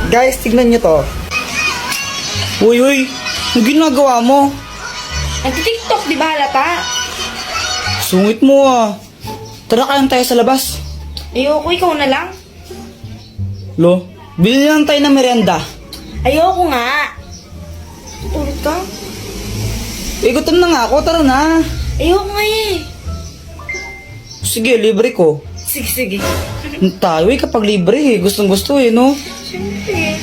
Guys, tignan nyo to. Uy, ang ginagawa mo? Nagtitiktok, di ba halata? Sungit mo ah. Tara kayan tayo sa labas. Ayoko, ikaw na lang. Lo, bilhin lang tayo ng merienda. Ayoko nga. Ulit ka? Gutom na nga ako, tara na. Ayoko nga eh. Sige, libre ko. Sige. Tayo kapag libre eh. Gustong gusto eh, no? Siyempre.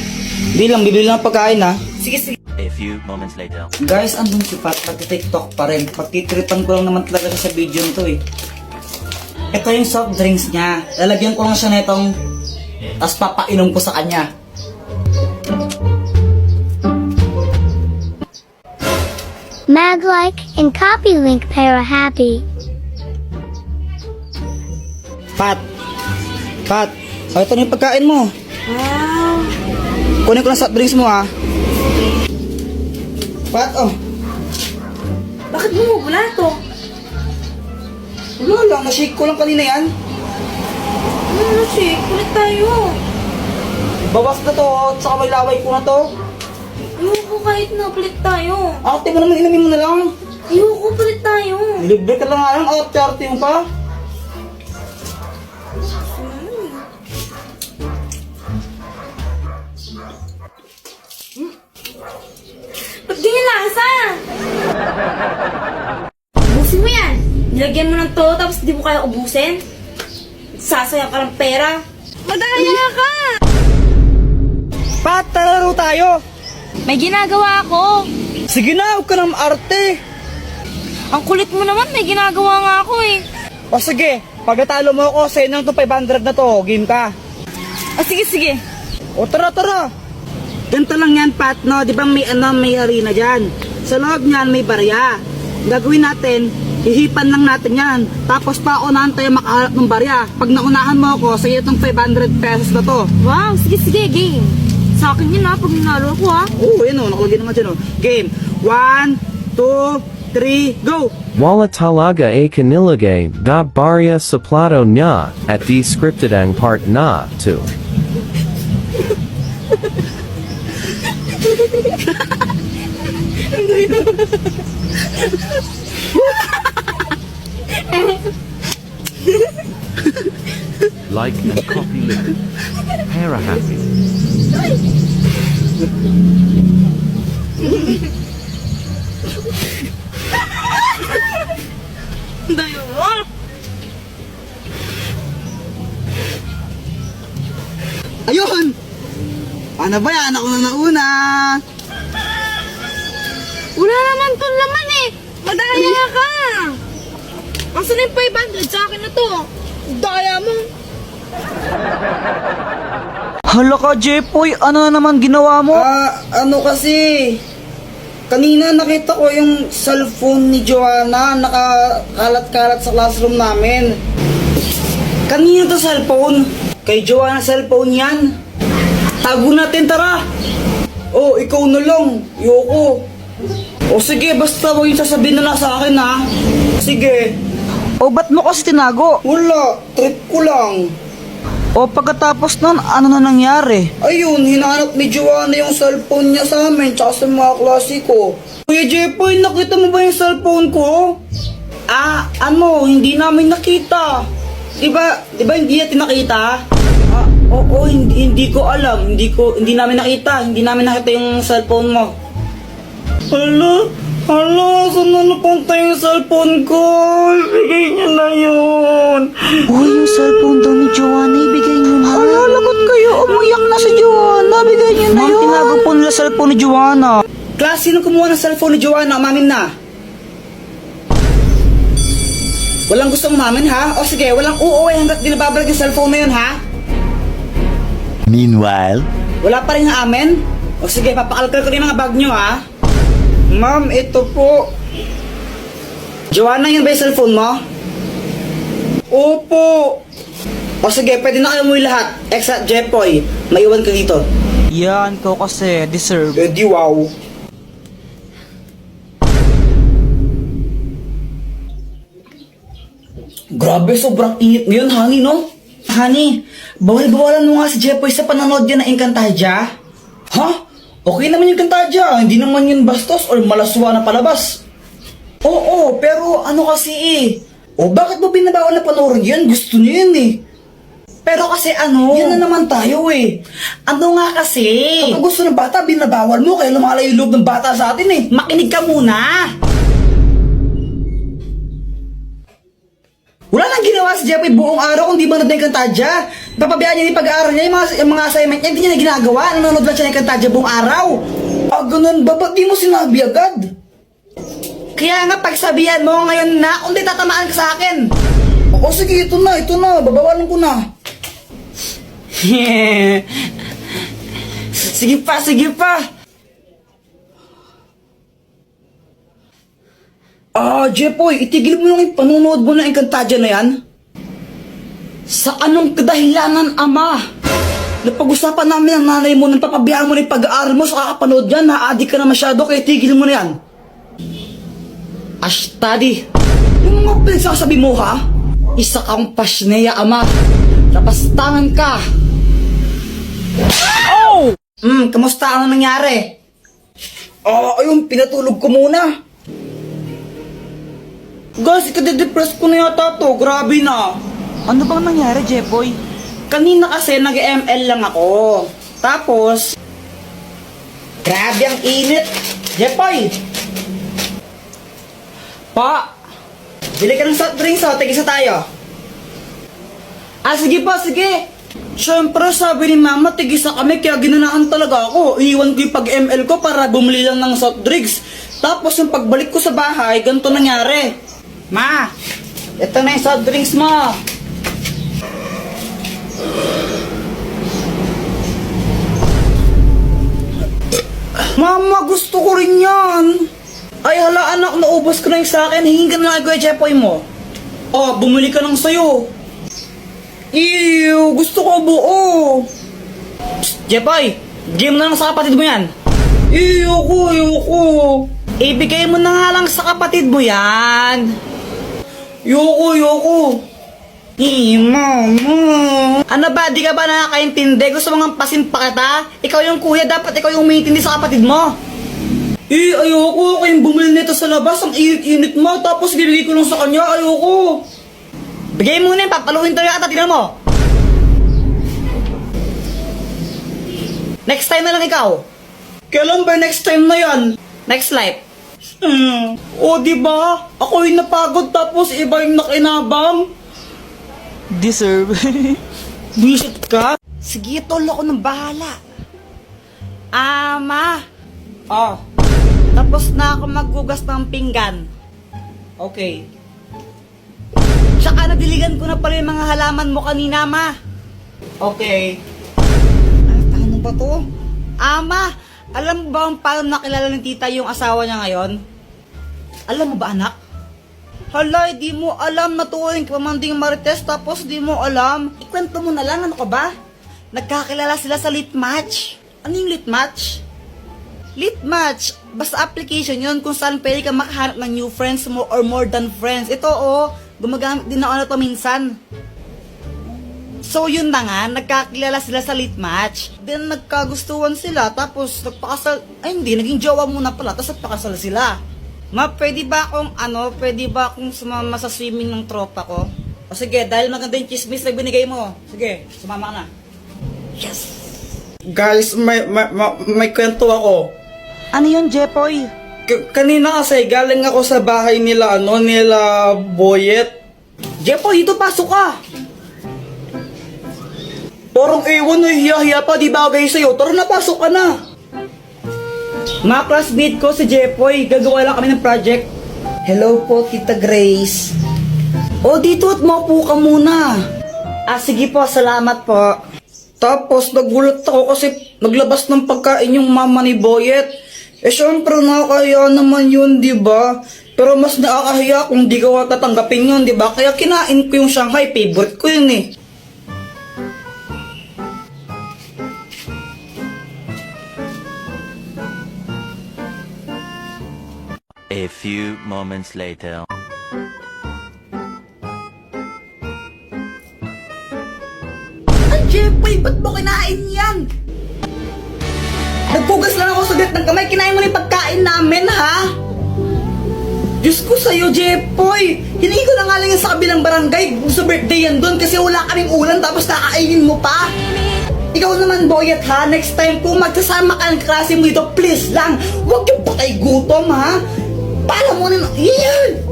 Di lang, bibili lang ng pagkain ha. Sige. A few moments later. Guys, andun si Pat, pag-tiktok pa rin. Pagtitripan ko lang naman talaga siya sa video nito eh. Ito yung soft drinks niya. Lalagyan ko lang siya netong, tapos papainom ko sa kanya. Mag-like and copy link para happy. Pat, ito na yung pagkain mo. Wow. Kunin ko lang soft drinks mo ha. Pat, Bakit bumubula to? wala lang, na-shake ko lang kanina yan. Ano siya? Kulit tayo. Bawas na to, saka may laway ko na to. Ayoko kahit na palit tayo. Ate mo naman, inamin mo na lang. Ayoko palit tayo. Libre ka lang nga lang, arte mo pa. Ba't ganyan lasa? Ubusin mo yan. Nilagyan mo ng to tapos di mo kaya ubusin. Sasayang ka ng pera. Madaya ka! Pat, talaro tayo. May ginagawa ako. Sige na, huwag ka na arte. Ang kulit mo naman, may ginagawa nga ako eh. O sige, pagkatalo mo ako, sa'yo nang to 500 na to, game ka. Sige. O tara. Ganito lang yan, Pat, no? Di ba may arena dyan? Sa loob niyan may barya. Gagawin natin, hihipan lang natin yan. Tapos paunahan tayo makaharap ng barya. Pag naunahan mo ako, sa'yo itong 500 pesos na to. Wow, sige, game. Sa akin yun ha, pag ninalo ko ha. Oo, yun o, nakalagay naman dyan o. Game, 1, 2, 3, go! Wala talaga kanilagay da barya sa plato niya at di scripted ang part na to. Like and copy link. Para happy. Dayo mo. Ayun! Ano ba yan? Ako na nauna! Wala naman to laman eh. Madaya ka. Asan na yung 500 sa akin na to? Daya mo. Hala ka, Jepoy! Ano na naman ginawa mo? Ano kasi... Kanina nakita ko yung cellphone ni Joanna nakakalat-kalat sa classroom namin. Kanina to cellphone? Kay Joanna cellphone yan. Tago natin, tara! Oh, ikaw na lang. Yoko. O sige, basta huwag yung sasabihin na nasa akin ha. Sige. O ba't mo kasi tinago? Wala, trip ko lang. O pagkatapos nun, ano na nangyari? Ayun, hinahanap ni Joanna yung cellphone niya sa amin, tsaka sa mga klase ko. Kuya Jepoy, nakita mo ba yung cellphone ko? Hindi namin nakita. Diba hindi natin nakita? Oo, hindi ko alam. Hindi namin nakita. Hindi namin nakita yung cellphone mo. Hala, saan na napunta yung cellphone ko? Ibigay niyo na yun. Yung cellphone daw ni Joanna, ibigay niyo na. Hala, lagot kayo. Umiyak na si Joanna. Bigay niyo na yun. Tinago po nila cellphone ni Joanna. Class, sino kumuha ng cellphone ni Joanna? Umamin na. Walang gustong umamin, ha? O sige, walang uuwi hanggat di nababalik yung cellphone na yun, ha? Meanwhile. Wala pa rin amin? O sige, papakalkal ko na yung mga bag nyo, ha? Ma'am, ito po. Joanna, yun ba yung cellphone mo? Opo. O sige, pwede na kayo umuwi lahat. Except Jepoy, maiwan ka dito. Yan, ko kasi deserve. Di wow. Grabe, sobrang init ngayon, hangin, no? Honey, bawal-bawalan mo nga si Jepoy sa panonood niya ng Encantadia. Ha? Okay naman yung Encantadia. Hindi naman yun bastos or malaswa na palabas. Oo, pero ano kasi eh. O bakit mo binabawal na panoorin yun? Gusto niyo yun eh. Pero kasi ano, yan na naman tayo eh. Ano nga kasi? Kapag gusto ng bata, binabawal mo kaya lumalayo yung loob ng bata sa atin eh. Makinig ka muna. Wala nang ginawa si Jepoy buong araw kung di manood ng Encantadia. Papabayaan niya yung pag-aaral niya, yung mga assignment niya, hindi niya na ginagawa. Nanonood lang siya ng Encantadia buong araw. Ah, ganun ba? Ba't di mo sinabi agad? Kaya nga pagsabihan mo ngayon na kung di tatamaan ka sa akin. Oo, sige, ito na. Babawalan ko na. Sige pa. Jepoy, itigil mo lang yung panunood mo ng Encantadia na yan. Sa anong kadahilanan, ama? Napag-usapan namin ang nanay mo nang papabayaan mo na yung pag-aaral mo sa kakapanood yan. Na-addict ka na masyado kaya tigil mo na yan. Ashtadi, yung mga pinagsasabi mo ha? Isa kang pasneya, ama. Napastangan ka. Oh! Kamusta ang nangyari? Ayun, pinatulog ko muna. Guys, ikade-depress ko na yata to. Grabe na. Ano bang nangyari, Jepoy? Kanina kasi nag-ML lang ako. Tapos, grabe ang init. Jepoy! Pa! Bili ka ng soft drinks o, tigisa tayo. Sige po, sige. Siyempre, sabi ni mama, tigisa kami, kaya ginanaan talaga ako. Iiwan ko yung pag-ML ko para bumili lang ng soft drinks. Tapos, yung pagbalik ko sa bahay, ganito nangyari. Ma, ito na yung soft drinks mo. Mama, gusto ko rin yan. Ay, hala anak, naubos ko na yung sa akin. Hingin ka na lang, Kuya Jepoy mo. Bumili ka ng sayo. Ew, gusto ko buo. Psst, Jepoy, game na lang sa kapatid mo yan. Ayoko. Ibigay mo na nga lang sa kapatid mo yan. Yoko. Mama. Ano ba, di ka ba nakakaintindi? Gusto mo nga pasimpa kita? Ikaw yung kuya, dapat ikaw yung umiintindi sa kapatid mo. Ayoko. Kayong bumili nito sa labas, ang init-init mo, tapos bibigay ko lang sa kanya, ayoko. Bigay mo na yun, papaluhin tayo ata, tignan mo. Next time na lang ikaw. Kailan ba next time na yan? Next life. Diba? Ako yung napagod tapos iba yung nakinabang. Deserve. Bullshit ka? Sige, tol, ako nang bahala. Ama. Tapos na ako maghugas ng pinggan. Okay. Tsaka nadiligan ko na pala yung mga halaman mo kanina, ma. Okay. Paano ba to? Ama, alam mo ba kung paano nakilala ng tita yung asawa niya ngayon? Alam mo ba, anak? Hala, di mo alam na tuwing pamanding marites tapos di mo alam. Ikwento mo na lang, ano ka ba? Nagkakilala sila sa lit match. Ano yung lit match? Lit match, basta application yun kung saan pwede ka makahanap ng new friends mo or more than friends. Ito gumagamit din ako na to minsan. So yun na nga, nagkakilala sila sa lit match. Then nagkagustuhan sila, tapos nagpakasal, hindi, naging jowa muna pala, tapos nagpakasal sila. Ma, pwede ba akong sumama sa swimming ng tropa ko? O sige, dahil maganda yung chismis na binigay mo, sige, sumama ka na. Yes! Guys, may kwento ako. Ano yun, Jepoy? Kanina kasi galing ako sa bahay nila, nila Boyet. Jepoy, dito pasok ka! Parang ewan na hiya-hiya pa, di bagay sa'yo. Tara na, pasok ka na! Mga classmate ko si Jepoy, gagawa lang kami ng project. Hello po, Tita Grace. Dito at maupo ka muna. Sige po, salamat po. Tapos nagulat ako kasi naglabas ng pagkain yung mama ni Boyet. Syempre nakakaya naman yun, di ba? Pero mas nakakahiya kung di ko tatanggapin yun, di ba? Kaya kinain ko yung Shanghai, favorite ko yun eh. A few moments later. Jepoy, ba't mo kinain yan? Nagpugas lang ako sa gat ng kamay, kinain mo na yung pagkain namin, ha? Diyos ko sa'yo, Jepoy! Hiningi ko na nga lang yan sa kabilang barangay sa birthday yan doon kasi wala kaming ulan tapos kakainin mo pa! Ikaw naman, Boyet, ha? Next time kung magsasama ka ng klase mo dito, please lang, huwag yung patay gutom, ha? Pala mo na, yan!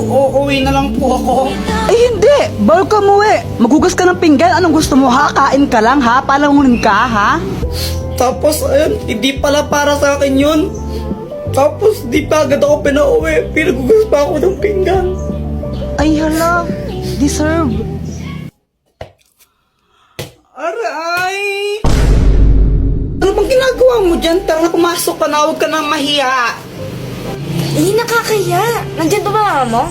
Uwi na lang po ako. Ay, hindi! Bawal ka umuwi! Maghugas ka ng pinggan, anong gusto mo, ha? Kain ka lang, ha? Palamunin ka, ha? Tapos, ayun, hindi pala para sa akin yun. Tapos, di pa agad ako pinauwi. Pinagugas pa ako ng pinggan. Ay, hala. Deserve. Aray! Ano bang ginagawa mo dyan? Tara na, pumasok ka na. Huwag ka nang mahiya. Eh, nakakaya. Nandiyan ba mama mo?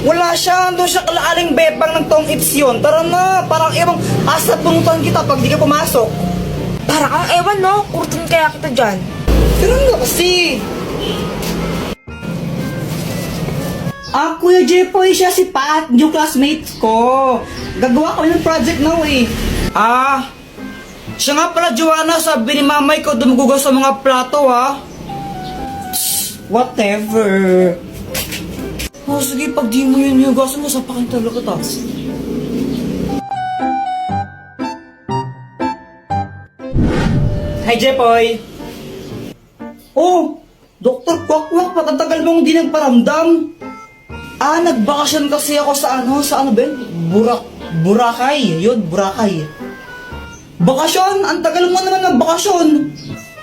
Wala siya. Doon siya kalaaling bebang ng tong its yun. Tara na. Parang ibang asat bungutan kita pag di ka pumasok. Para kang ewan, no? Kurtin kaya kita dyan. Pero nga kasi. Kuya Jepoy, siya si Pat, yung classmate ko. Gagawa kami ng project now eh. Siya nga pala, Joanna, sabi ni mamay ko dumugugas sa mga plato, ha? Whatever. Sige, pag di mo yun hugasan mo, sapakin talaga kita. Hi, Jepoy! Oh, Dr. Kwakwak, patatagal mong di nagparamdam. Nagbakasyon kasi ako sa ano ba yun? Boracay. Yun, Boracay. Bakasyon? Ang tagal mo naman nagbakasyon.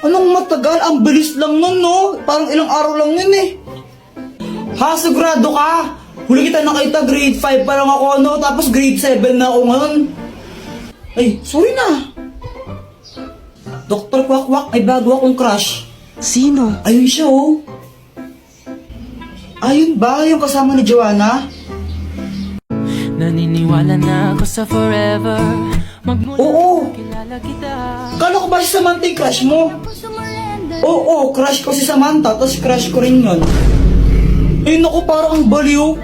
Anong matagal? Ang bilis lang nun, no? Parang ilang araw lang yun eh. Ha, sigurado ka? Huli kita nakita, grade 5 pa lang ako, no? Tapos grade 7 na ako ngayon. Ay, sorry na. Dr. Kwakwak, ay bago akong crush. Sino? Ayun siya, oh. Ayun ba? Yung kasama ni Joanna? Naniniwala na ako sa forever. Oo. Kilala kita. Kala ko ba si Samantha yung crush mo? Oo, crush ko si Samantha, tapos crush ko rin yun. Ay naku, parang ang baliw.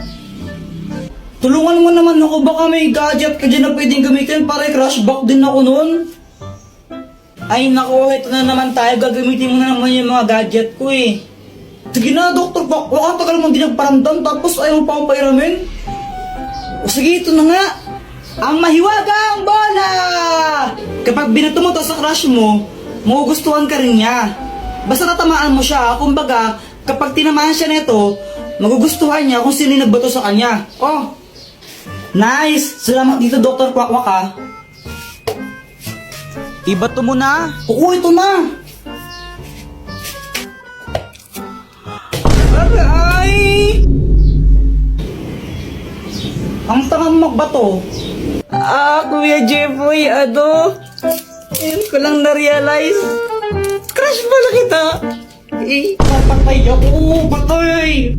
Tulungan mo naman ako, baka may gadget ka dyan na pwedeng gamitin para i-crush back din ako nun. Ay naku, ito na naman tayo, gagamitin mo na naman yung mga gadget ko eh. Sige na, Dr. Baka tagal mong di nagparamdam tapos ayaw mo pa akong pairamin. O sige, ito na nga. Ang mahiwagang bola! Kapag binato mo to sa crush mo, magugustuhan ka rin niya. Basta tatamaan mo siya, kumbaga, kapag tinamaan siya nito, magugustuhan niya kung sino yung nagbato sa kanya. Oh! Nice! Salamat dito, Dr. Kwakwak, ha. Ibato mo na. Oo, ito na. Aray! Ang tangang magbato. Kuya Jepoy, ngayon ko lang na-realize. Crush pala kita. Papatay ako, patay.